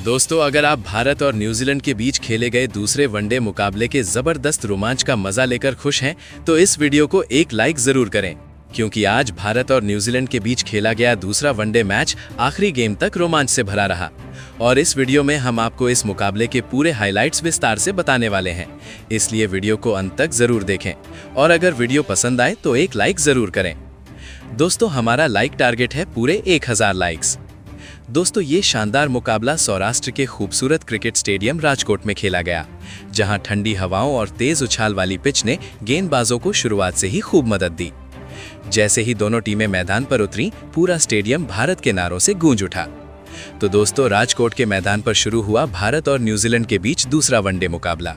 दोस्तों, अगर आप भारत और न्यूजीलैंड के बीच खेले गए दूसरे वनडे मुकाबले के जबरदस्त रोमांच का मजा लेकर खुश हैं, तो इस वीडियो को एक लाइक जरूर करें, क्योंकि आज भारत और न्यूजीलैंड के बीच खेला गया दूसरा वनडे मैच आखिरी गेम तक रोमांच से भरा रहा। और इस वीडियो में हम आपको इस मुकाबले के पूरे हाइलाइट्स विस्तार से बताने वाले हैं, इसलिए वीडियो को अंत तक जरूर देखें। और अगर वीडियो पसंद आए तो एक लाइक जरूर करें। दोस्तों, हमारा लाइक टारगेट है पूरे 1000 लाइक्स। दोस्तों, ये शानदार मुकाबला सौराष्ट्र के खूबसूरत क्रिकेट स्टेडियम राजकोट में खेला गया, जहां ठंडी हवाओं और तेज उछाल वाली पिच ने गेंदबाजों को शुरुआत से ही खूब मदद दी। जैसे ही दोनों टीमें मैदान पर उतरी, पूरा स्टेडियम भारत के नारों से गूंज उठा। तो दोस्तों, राजकोट के मैदान पर शुरू हुआ भारत और न्यूजीलैंड के बीच दूसरा वनडे मुकाबला,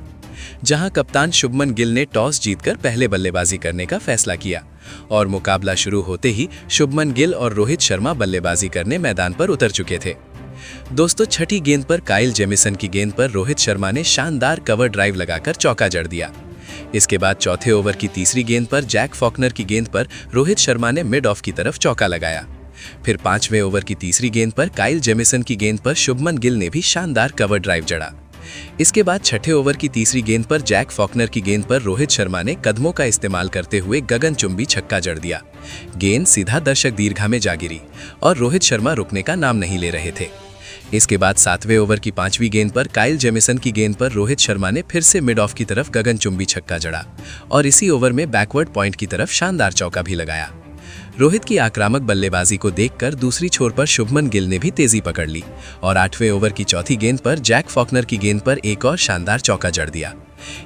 जहां कप्तान शुभमन गिल ने टॉस जीतकर पहले बल्लेबाजी करने का फैसला किया। और मुकाबला शुरू होते ही शुभमन गिल और रोहित शर्मा बल्लेबाजी करने मैदान पर उतर चुके थे। दोस्तों, छठी गेंद पर काइल जेमिसन की गेंद पर रोहित शर्मा ने शानदार कवर ड्राइव लगाकर चौका जड़ दिया। इसके बाद चौथे ओवर की तीसरी गेंद पर जैक फॉकनर की गेंद पर रोहित शर्मा ने मिड ऑफ की तरफ चौका लगाया। फिर पांचवें ओवर की तीसरी गेंद पर काइल जेमिसन की गेंद पर शुभमन गिल ने भी शानदार कवर ड्राइव जड़ा। इसके बाद छठे ओवर की तीसरी गेंद पर जैक फॉकनर की गेंद पर रोहित शर्मा ने कदमों का इस्तेमाल करते हुए गगनचुंबी छक्का जड़ दिया। गेंद सीधा दर्शक दीर्घा में जा गिरी और रोहित शर्मा रुकने का नाम नहीं ले रहे थे। इसके बाद सातवें ओवर की पांचवी गेंद पर काइल जेमिसन की गेंद पर रोहित शर्मा ने फिर से मिड ऑफ की तरफ गगनचुंबी छक्का जड़ा और इसी ओवर में बैकवर्ड पॉइंट की तरफ शानदार चौका भी लगाया। रोहित की आक्रामक बल्लेबाजी को देखकर दूसरी छोर पर शुभमन गिल ने भी तेजी पकड़ ली और आठवें ओवर की चौथी गेंद पर जैक फॉकनर की गेंद पर एक और शानदार चौका जड़ दिया।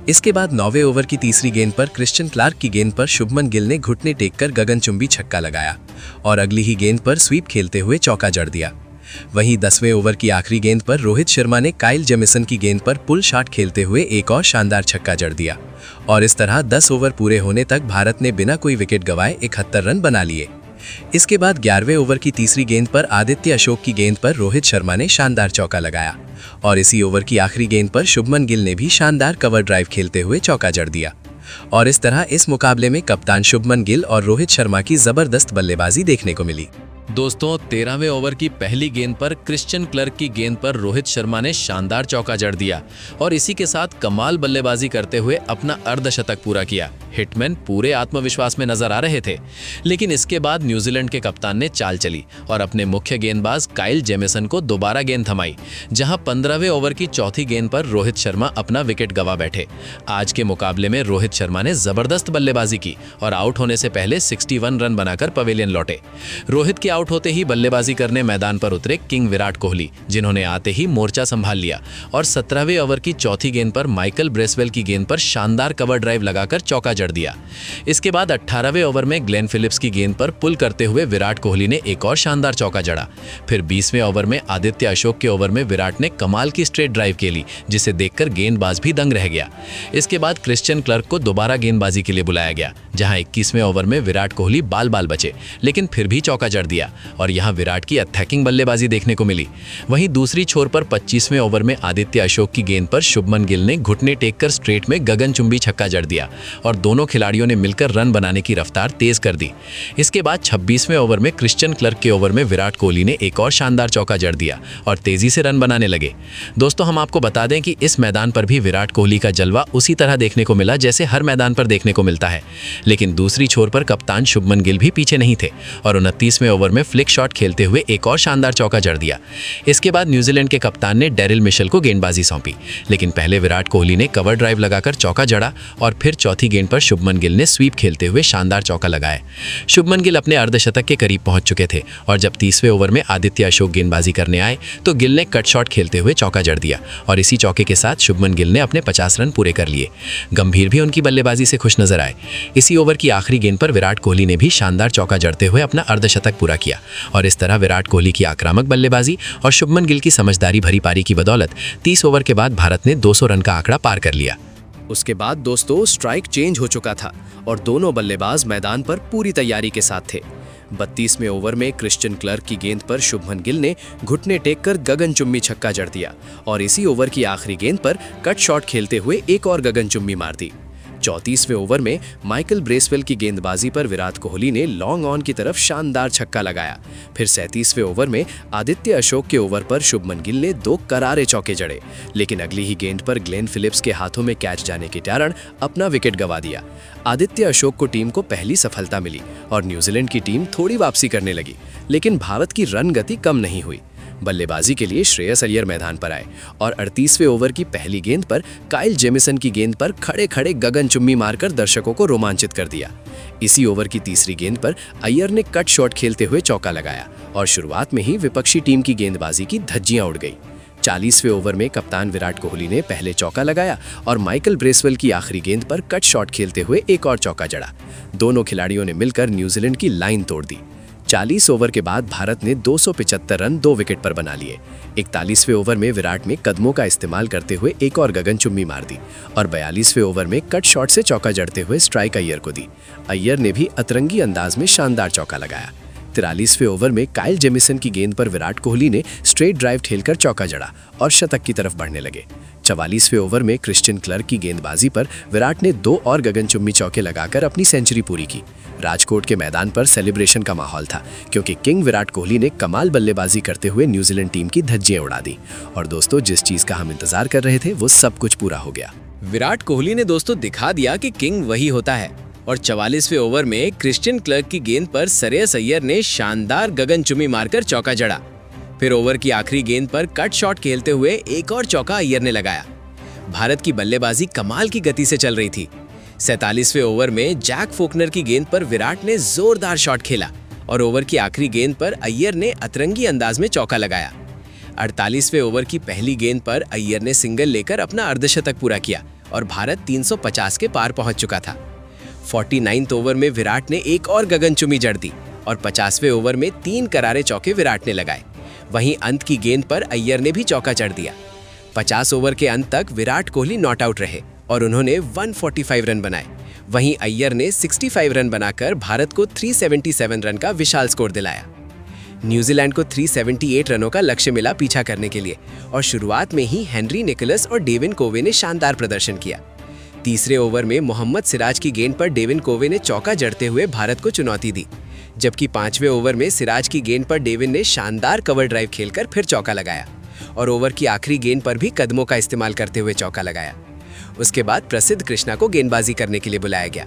इसके बाद नौवें ओवर की तीसरी गेंद पर क्रिश्चियन क्लार्क की गेंद पर शुभमन गिल ने घुटने टेककर गगनचुंबी छक्का लगाया और अगली ही गेंद पर स्वीप खेलते हुए चौका जड़ दिया। वहीं 10वें ओवर की आखिरी गेंद पर रोहित शर्मा ने काइल जेमिसन की गेंद पर पुल शॉट खेलते हुए एक और शानदार छक्का जड़ दिया और इस तरह 10 ओवर पूरे होने तक भारत ने बिना कोई विकेट गंवाए 71 रन बना लिए। इसके बाद 11वें ओवर की तीसरी गेंद पर आदित्य अशोक की गेंद पर रोहित शर्मा ने शानदार चौका लगाया और इसी ओवर की आखिरी गेंद पर शुभमन गिल ने भी शानदार कवर ड्राइव खेलते हुए चौका जड़ दिया। और इस तरह इस मुकाबले में कप्तान शुभमन गिल और रोहित शर्मा की जबरदस्त बल्लेबाजी देखने को मिली। दोस्तों, 13वें ओवर की पहली गेंद पर क्रिश्चियन क्लर्क की गेंद पर रोहित शर्मा ने शानदार चौका जड़ दिया और इसी के साथ कमाल बल्लेबाजी करते हुए अपना अर्धशतक पूरा किया। हिटमैन पूरे आत्मविश्वास में नजर आ रहे थे, लेकिन इसके बाद न्यूजीलैंड के कप्तान ने चाल चली और अपने मुख्य गेंदबाज काइल जेमिसन को दोबारा गेंद थमाई, जहां 15वें ओवर की चौथी गेंद पर रोहित शर्मा अपना विकेट गंवा बैठे। आज के मुकाबले में रोहित शर्मा ने जबरदस्त बल्लेबाजी की और आउट होने से पहले 61 रन बनाकर पवेलियन लौटे। रोहित के आउट होते ही बल्लेबाजी करने मैदान पर उतरे किंग विराट कोहली, जिन्होंने आते ही मोर्चा संभाल लिया और 17वें ओवर की चौथी गेंद पर माइकल ब्रेसवेल की गेंद पर शानदार कवर ड्राइव लगाकर चौका जड़ दिया। इसके बाद 18वें ओवर में ग्लेन फिलिप्स की गेंद पर पुल करते हुए विराट कोहली ने एक और शानदार चौका जड़ा। फिर 20वें ओवर में आदित्य अशोक के ओवर में विराट ने कमाल की स्ट्रेट ड्राइव खेली, जिसे देखकर गेंदबाज भी दंग रह गया। इसके बाद क्रिश्चियन क्लर्क को दोबारा गेंदबाजी के लिए बुलाया गया, जहां 21वें ओवर में विराट कोहली बाल बाल बचे, लेकिन फिर भी चौका जड़ दिया और यहां विराट की अटैकिंग बल्लेबाजी देखने को मिली। वहीं दूसरी छोर पर 25वें ओवर में आदित्य अशोक की गेंद पर शुभमन गिल ने घुटने टेककर स्ट्रेट में गगनचुंबी छक्का जड़ दिया और दोनों खिलाड़ियों ने मिलकर रन बनाने की रफ्तार तेज कर दी। इसके बाद 26वें ओवर में क्रिश्चियन क्लर्क के ओवर में विराट कोहली ने एक और शानदार चौका जड़ दिया और तेजी से रन बनाने लगे। दोस्तों, हम आपको बता दें कि इस मैदान पर भी विराट कोहली का जलवा उसी तरह देखने को मिला जैसे हर मैदान पर देखने को मिलता है, लेकिन दूसरी छोर पर कप्तान शुभमन गिल भी पीछे नहीं थे और 29वें ओवर में फ्लिक शॉट खेलते हुए एक और शानदार चौका जड़ दिया। इसके बाद न्यूजीलैंड के कप्तान ने डेरिल मिशेल को गेंदबाजी सौंपी, लेकिन पहले विराट कोहली ने कवर ड्राइव लगाकर चौका जड़ा और फिर चौथी गेंद पर शुभमन गिल ने स्वीप खेलते हुए शानदार चौका लगाया। शुभमन गिल अपने अर्धशतक के करीब पहुंच चुके थे और जब 30वें ओवर में आदित्य अशोक गेंदबाजी करने आए तो गिल ने कट शॉट खेलते हुए चौका जड़ दिया और इसी चौके के साथ शुभमन गिल ने अपने 50 रन पूरे कर लिए। गंभीर भी उनकी बल्लेबाजी से खुश नजर आए। इसी ओवर की आखिरी गेंद पर विराट कोहली ने भी शानदार चौका जड़ते हुए अपना अर्धशतक पूरा किया और इस तरह विराट कोहली की आक्रामक बल्लेबाजी और शुभमन गिल की समझदारी भरी पारी की बदौलत 30 ओवर के बाद भारत ने 200 रन का आंकड़ा पार कर लिया। उसके बाद दोस्तों, स्ट्राइक चेंज हो चुका था और दोनों बल्लेबाज मैदान पर पूरी तैयारी के साथ थे। 32वें ओवर में क्रिश्चियन क्लर्क की गेंद पर शुभमन गिल ने घुटने टेककर गगनचुंबी छक्का जड़ दिया और इसी ओवर की आखिरी गेंद पर कट शॉट खेलते हुए एक और गगनचुंबी मार दी। 34वें ओवर में माइकल ब्रेसवेल की गेंदबाजी पर विराट कोहली ने लॉन्ग ऑन की तरफ शानदार छक्का लगाया। फिर 37वें ओवर में आदित्य अशोक के ओवर पर शुभमन गिल ने 2 करारे चौके जड़े, लेकिन अगली ही गेंद पर ग्लेन फिलिप्स के हाथों में कैच जाने के कारण अपना विकेट गंवा दिया। आदित्य अशोक को टीम को पहली सफलता मिली और न्यूजीलैंड की टीम थोड़ी वापसी करने लगी, लेकिन भारत की रन गति कम नहीं हुई। बल्लेबाजी के लिए श्रेयस अय्यर मैदान पर आए और 38वें ओवर की पहली गेंद पर काइल जेमिसन की गेंद पर खड़े खड़े गगनचुम्बी मारकर दर्शकों को रोमांचित कर दिया। इसी ओवर की तीसरी गेंद पर अय्यर ने कट शॉट खेलते हुए चौका लगाया और शुरुआत में ही विपक्षी टीम की गेंदबाजी की धज्जियां उड़ गई। 40वें ओवर में कप्तान विराट कोहली ने पहले चौका लगाया और माइकल ब्रेसवेल की आखिरी गेंद पर कट शॉट खेलते हुए एक और चौका जड़ा। दोनों खिलाड़ियों ने मिलकर न्यूजीलैंड की लाइन तोड़ दी। 40 ओवर के बाद भारत ने 275 रन 2 विकेट पर बना लिए। 41वें ओवर में विराट ने कदमों का इस्तेमाल करते हुए एक और गगनचुम्बी मार दी और 42वें ओवर में कट शॉट से चौका जड़ते हुए स्ट्राइक अय्यर को दी। अय्यर ने भी अतरंगी अंदाज में शानदार चौका लगाया। 43वें ओवर में काइल जेमिसन की गेंद पर विराट कोहली ने स्ट्रेट ड्राइव खेलकर चौका जड़ा और शतक की तरफ बढ़ने लगे। 44वें ओवर में क्रिश्चियन क्लर्क की गेंदबाजी पर विराट ने 2 और गगनचुम्बी चौके लगाकर अपनी सेंचुरी पूरी की। राजकोट के मैदान पर सेलिब्रेशन का माहौल था, क्योंकि किंग विराट कोहली ने कमाल बल्लेबाजी करते हुए न्यूजीलैंड टीम की धज्जियां उड़ा दी। और दोस्तों, जिस चीज का हम इंतजार कर रहे थे वो सब कुछ पूरा हो गया। विराट कोहली ने दोस्तों दिखा दिया कि किंग वही होता है और 44वें ओवर में क्रिश्चियन क्लर्क की गेंद पर श्रेयस अय्यर ने शानदार गगनचुम्बी मारकर चौका जड़ा। फिर ओवर की आखिरी गेंद पर कट शॉट खेलते हुए एक और चौका अय्यर ने लगाया। भारत की बल्लेबाजी कमाल की गति से चल रही थी। 47वें ओवर में जैक फोकनर की गेंद पर विराट ने जोरदार शॉट खेला और ओवर की आखिरी गेंद पर अय्यर ने अतरंगी अंदाज में चौका लगाया। 48वें ओवर की पहली गेंद पर अय्यर ने सिंगल लेकर अपना अर्धशतक पूरा किया और भारत 350 के पार पहुंच चुका था। 49वें ओवर में विराट ने एक और गगनचुम्बी जड़ दी और 50वें ओवर में 3 करारे चौके विराट ने लगाए। वहीं अंत की गेंद पर अय्यर ने भी चौका जड़ दिया। 50 ओवर के अंत तक विराट कोहली नॉट आउट रहे और उन्होंने 145 रन बनाए। वहीं अय्यर ने 65 रन बनाकर भारत को 377 रन का विशाल स्कोर दिलाया। न्यूजीलैंड को 378 रनों का लक्ष्य मिला पीछा करने के लिए और शुरुआत में ही हेनरी निकोलस और डेविन कोवे ने शानदार प्रदर्शन किया। तीसरे ओवर में मोहम्मद सिराज की गेंद पर डेविन कोवे ने चौका जड़ते हुए भारत को चुनौती दी, जबकि 5वें ओवर में सिराज की गेंद पर डेविन ने शानदार कवर ड्राइव खेलकर फिर चौका लगाया और ओवर की आखिरी गेंद पर भी कदमों का इस्तेमाल करते हुए चौका लगाया। उसके बाद प्रसिद्ध कृष्णा को गेंदबाजी करने के लिए बुलाया गया।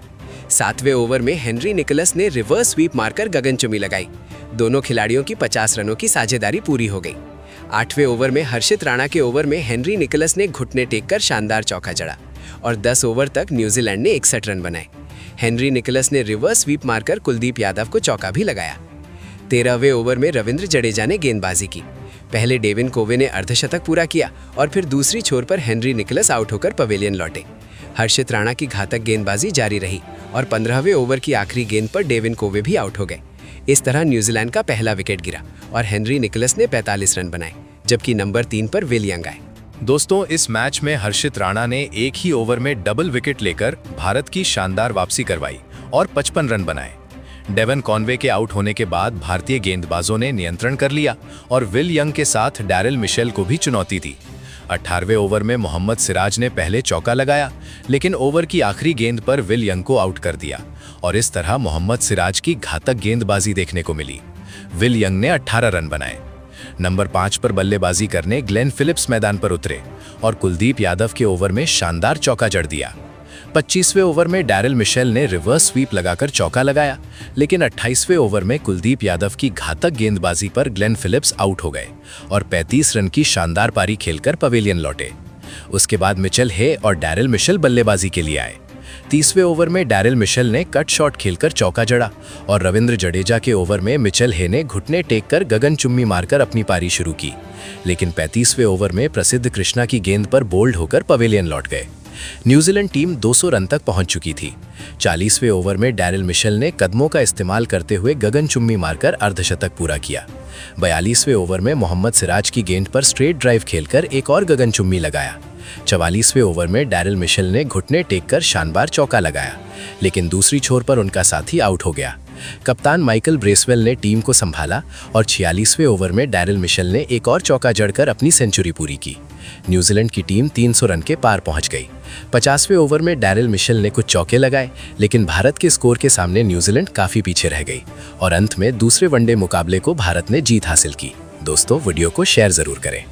7वें ओवर में हेनरी निकोलस ने रिवर्स स्वीप मारकर गगनचुम्बी लगाई। दोनों खिलाड़ियों की 50 रनों की साझेदारी पूरी हो गई। 8वें ओवर में हर्षित राणा के ओवर में हेनरी निकोलस ने घुटने टेक कर शानदार चौका जड़ा और 10 ओवर तक न्यूजीलैंड ने 61 रन बनाए। हेनरी निकोलस ने रिवर्स स्वीप मारकर कुलदीप यादव को चौका भी लगाया। 13वें ओवर में रविंद्र जडेजा ने गेंदबाजी की। पहले डेविन कोवे ने अर्धशतक पूरा किया और फिर दूसरी छोर पर हेनरी निकोलस आउट होकर पवेलियन लौटे। हर्षित राणा की घातक गेंदबाजी जारी रही और 15वें ओवर की आखिरी गेंद पर डेविन कोवे भी आउट हो गए। इस तरह न्यूजीलैंड का पहला विकेट गिरा और हेनरी निकोलस ने 45 रन बनाए, जबकि नंबर 3 पर विल यंग आए। दोस्तों, इस मैच में हर्षित राणा ने एक ही ओवर में डबल विकेट लेकर भारत की शानदार वापसी करवाई और 55 रन बनाए। डेवन कॉनवे के आउट होने के बाद भारतीय गेंदबाजों ने नियंत्रण कर लिया और विल यंग के साथ डैरिल मिशेल को भी चुनौती दी। 18वें ओवर में मोहम्मद सिराज ने पहले चौका लगाया, लेकिन ओवर की आखिरी गेंद पर विल यंग को आउट कर दिया और इस तरह मोहम्मद सिराज की घातक गेंदबाजी देखने को मिली। विल यंग ने 18 रन बनाए। नंबर 5 पर बल्लेबाजी करने ग्लेन फिलिप्स मैदान पर उतरे और कुलदीप यादव के ओवर में शानदार चौका जड़ दिया। 25वें ओवर में डैरिल मिशेल ने रिवर्स स्वीप लगाकर चौका लगाया, लेकिन 28वें ओवर में कुलदीप यादव की घातक गेंदबाजी पर ग्लेन फिलिप्स आउट हो गए और 35 रन की शानदार पारी खेलकर पवेलियन लौटे। उसके बाद मिचेल हे और डैरिल मिशेल बल्लेबाजी के लिए आए। 30वें ओवर में डैरिल मिशेल ने कट शॉट खेलकर चौका जड़ा और रविंद्र जडेजा के ओवर में मिचेल हे ने घुटने टेक कर गगनचुम्बी मारकर अपनी पारी शुरू की, लेकिन 35वें ओवर में प्रसिद्ध कृष्णा की गेंद पर बोल्ड होकर पवेलियन लौट गए। न्यूजीलैंड टीम 200 रन तक पहुंच चुकी थी। 40वें ओवर में डैरिल मिशेल ने कदमों का इस्तेमाल करते हुए गगनचुम्बी मारकर अर्धशतक पूरा किया। 42वें ओवर में मोहम्मद सिराज की गेंद पर स्ट्रेट ड्राइव खेलकर एक और गगनचुम्बी लगाया। 44वें ओवर में डैरिल मिशेल ने घुटने टेक कर शानदार चौका लगाया, लेकिन दूसरी छोर पर उनका साथी आउट हो गया। कप्तान माइकल ब्रेसवेल ने टीम को संभाला और 46वें ओवर में डैरिल मिशेल ने एक और चौका जड़कर अपनी सेंचुरी पूरी की। न्यूजीलैंड की टीम 300 रन के पार पहुंच गई। 50वें ओवर में डैरिल मिशेल ने कुछ चौके लगाए, लेकिन भारत के स्कोर के सामने न्यूजीलैंड काफी पीछे रह गई और अंत में दूसरे वनडे मुकाबले को भारत ने जीत हासिल की। दोस्तों, वीडियो को शेयर जरूर करें।